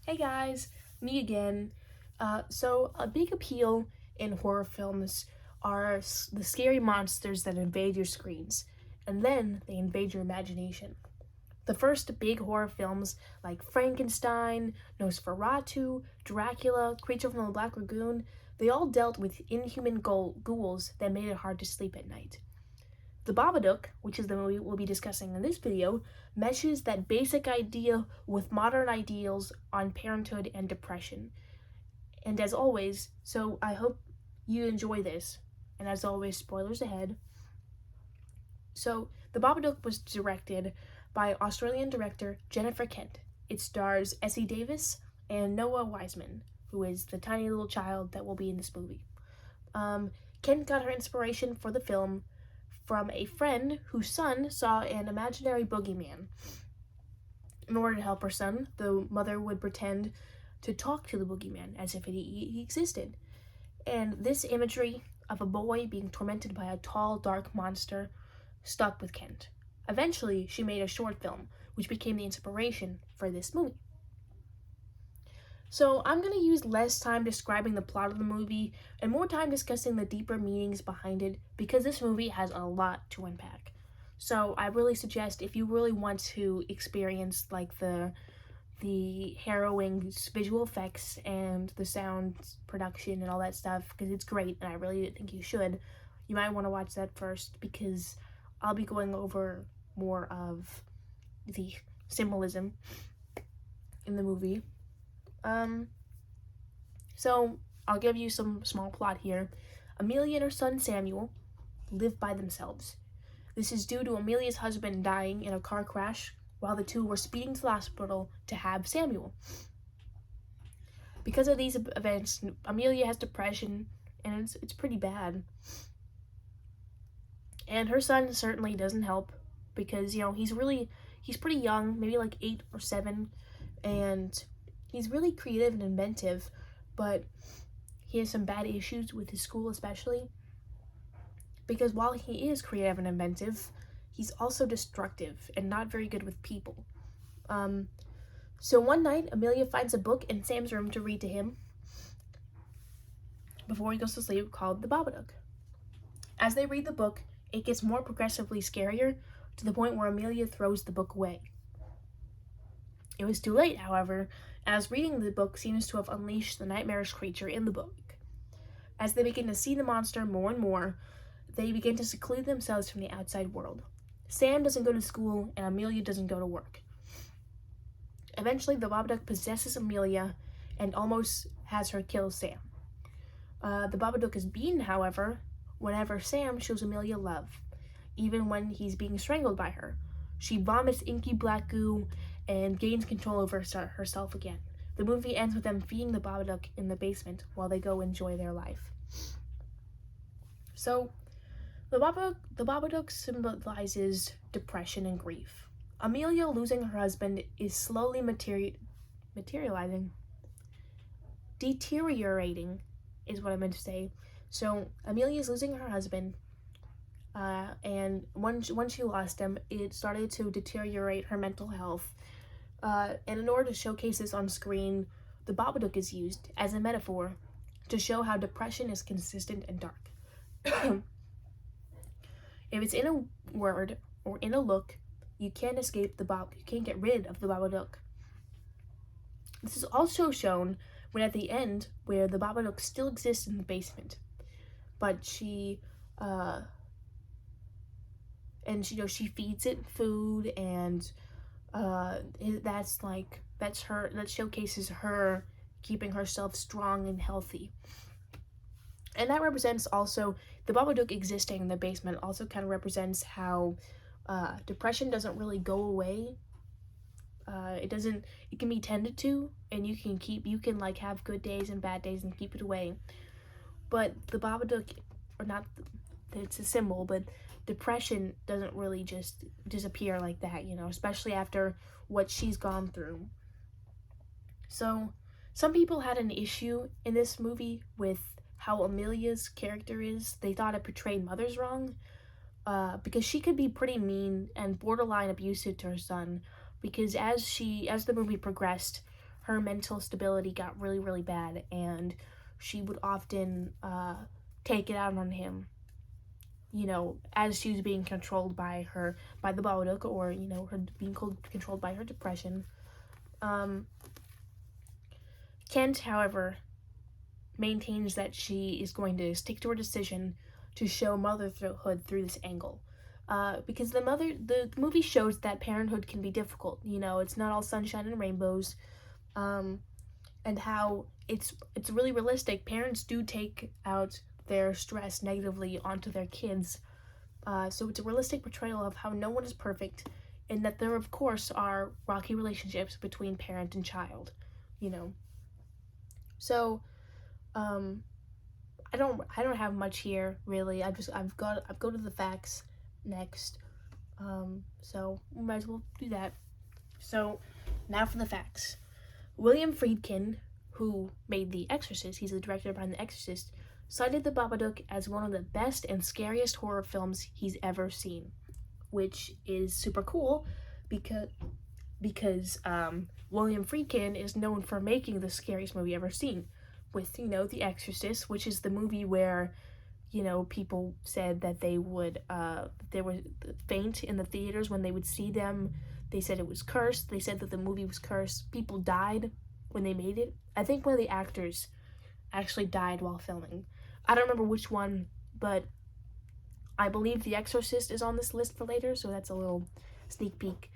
Hey guys, me again. So a big appeal in horror films are the scary monsters that invade your screens, and then they invade your imagination. The first big horror films like Frankenstein, Nosferatu, Dracula, Creature from the Black Lagoon, they all dealt with inhuman ghouls that made it hard to sleep at night. The Babadook, which is the movie we'll be discussing in this video, meshes that basic idea with modern ideals on parenthood and depression. And as always, so I hope you enjoy this. And as always, spoilers ahead. So, The Babadook was directed by Australian director Jennifer Kent. It stars Essie Davis and Noah Wiseman, who is the tiny little child that will be in this movie. Kent got her inspiration for the film from a friend whose son saw an imaginary boogeyman. In order to help her son, the mother would pretend to talk to the boogeyman as if he existed. And this imagery of a boy being tormented by a tall, dark monster stuck with Kent. Eventually, she made a short film, which became the inspiration for this movie. So I'm going to use less time describing the plot of the movie and more time discussing the deeper meanings behind it because this movie has a lot to unpack. So I really suggest if you really want to experience like the harrowing visual effects and the sound production and all that stuff, because it's great and I really think you should, you might want to watch that first because I'll be going over more of the symbolism in the movie. So I'll give you some small plot here. Amelia and her son Samuel live by themselves. This is due to Amelia's husband dying in a car crash while the two were speeding to the hospital to have Samuel. Because of these events, Amelia has depression, and it's pretty bad. And her son certainly doesn't help because, he's pretty young, maybe like 8 or 7, and he's really creative and inventive, but he has some bad issues with his school especially. Because while he is creative and inventive, he's also destructive and not very good with people. So one night, Amelia finds a book in Sam's room to read to him before he goes to sleep called The Babadook. As they read the book, it gets more progressively scarier to the point where Amelia throws the book away. It was too late, however, as reading the book seems to have unleashed the nightmarish creature in the book. As they begin to see the monster more and more, they begin to seclude themselves from the outside world. Sam doesn't go to school, and Amelia doesn't go to work. Eventually, the Babadook possesses Amelia and almost has her kill Sam. The Babadook is beaten, however, whenever Sam shows Amelia love, even when he's being strangled by her. She vomits inky black goo and gains control over herself again. The movie ends with them feeding the Babadook in the basement while they go enjoy their life. So, the Babadook symbolizes depression and grief. Amelia losing her husband is slowly deteriorating is what I meant to say. So Amelia is losing her husband, and once she lost him, it started to deteriorate her mental health. And in order to showcase this on screen, the Babadook is used as a metaphor to show how depression is consistent and dark. If it's in a word or in a look, you can't escape you can't get rid of the Babadook. This is also shown when at the end, where the Babadook still exists in the basement, but she feeds it food, and that showcases her keeping herself strong and healthy. And that represents also, the Babadook existing in the basement also kind of represents how depression doesn't really go away. It can be tended to, and you can like have good days and bad days and keep it away. But the Babadook, it's a symbol, but depression doesn't really just disappear like that, especially after what she's gone through. So, some people had an issue in this movie with how Amelia's character is. They thought it portrayed mothers wrong, because she could be pretty mean and borderline abusive to her son, because as the movie progressed, her mental stability got really, really bad, and she would often take it out on him, as she was being controlled by the Babadook, or, her being controlled by her depression. Kent, however, maintains that she is going to stick to her decision to show motherhood through this angle. Because the movie shows that parenthood can be difficult. It's not all sunshine and rainbows, and how it's really realistic. Parents do take out their stress negatively onto their kids. So it's a realistic portrayal of how no one is perfect, and that there, of course, are rocky relationships between parent and child. So, I don't have much here really. I've go to the facts next. So we might as well do that. So now for the facts. William Friedkin, who made The Exorcist, he's the director behind The Exorcist, cited The Babadook as one of the best and scariest horror films he's ever seen, which is super cool because William Friedkin is known for making the scariest movie ever seen, with The Exorcist, which is the movie where people said that they would faint in the theaters when they would see them. They said it was cursed. They said that the movie was cursed. People died when they made it. I think one of the actors actually died while filming. I don't remember which one, but I believe The Exorcist is on this list for later, so that's a little sneak peek.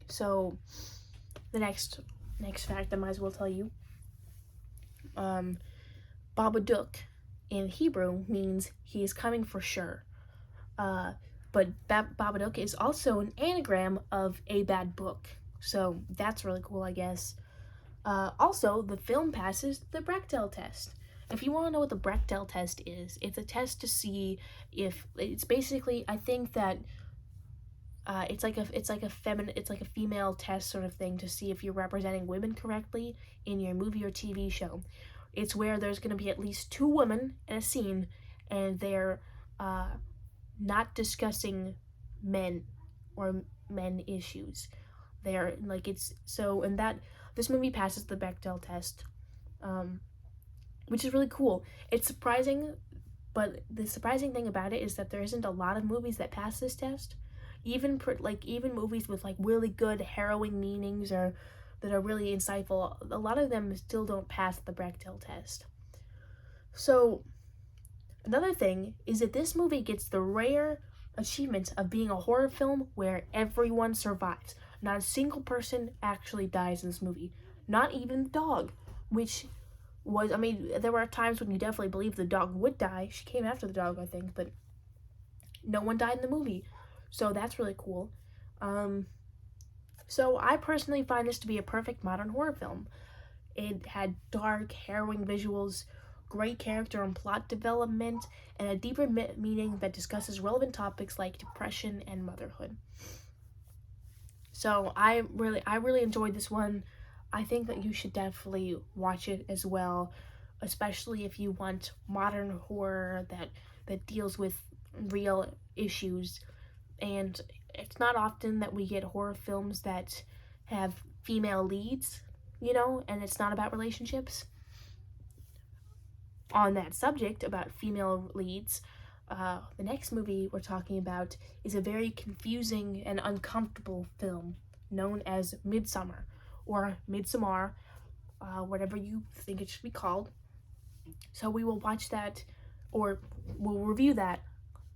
So the next fact I might as well tell you. Babadook in Hebrew means he is coming for sure. But Babadook is also an anagram of a bad book. So that's really cool, I guess. Also, the film passes the Bechdel test. If you want to know what the Bechdel test is, it's a test to see if it's basically, I think that it's like a female test sort of thing to see if you're representing women correctly in your movie or TV show. It's where there's going to be at least 2 women in a scene, and they're not discussing men or men issues. They're like, and that this movie passes the Bechdel test, which is really cool. It's surprising, but the surprising thing about it is that there isn't a lot of movies that pass this test. Even movies with really good harrowing meanings or that are really insightful, a lot of them still don't pass the Bechdel test. So another thing is that this movie gets the rare achievement of being a horror film where everyone survives. Not a single person actually dies in this movie. Not even the dog, which was, there were times when you definitely believed the dog would die. She came after the dog, I think, but no one died in the movie. So that's really cool. So I personally find this to be a perfect modern horror film. It had dark, harrowing visuals, great character and plot development, and a deeper meaning that discusses relevant topics like depression and motherhood. So I really enjoyed this one. I think that you should definitely watch it as well, especially if you want modern horror that deals with real issues. And it's not often that we get horror films that have female leads, and it's not about relationships. On that subject, about female leads, the next movie we're talking about is a very confusing and uncomfortable film known as Midsummer, or Midsommar, whatever you think it should be called. So we will watch that, or we'll review that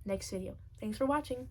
next video. Thanks for watching.